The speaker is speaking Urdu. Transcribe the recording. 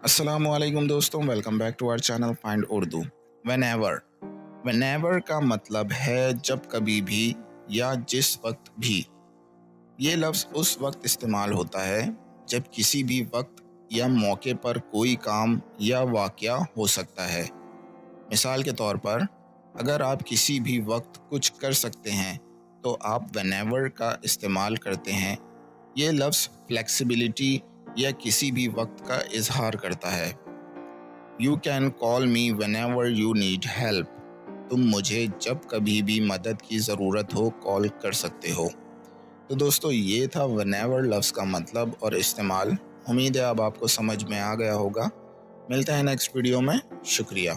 السلام علیکم دوستوں، welcome back to our channel find Urdu. Whenever کا مطلب ہے جب کبھی بھی یا جس وقت بھی۔ یہ لفظ اس وقت استعمال ہوتا ہے جب کسی بھی وقت یا موقع پر کوئی کام یا واقعہ ہو سکتا ہے۔ مثال کے طور پر، اگر آپ کسی بھی وقت کچھ کر سکتے ہیں تو آپ وین ایور کا استعمال کرتے ہیں۔ یہ لفظ فلیکسیبلٹی یا کسی بھی وقت کا اظہار کرتا ہے۔ You can call me when ever you need help. تم مجھے جب کبھی بھی مدد کی ضرورت ہو کال کر سکتے ہو۔ تو دوستو، یہ تھا وین ایور لفظ کا مطلب اور استعمال۔ امید ہے اب آپ کو سمجھ میں آ گیا ہوگا۔ ملتے ہیں نیکسٹ ویڈیو میں۔ شکریہ۔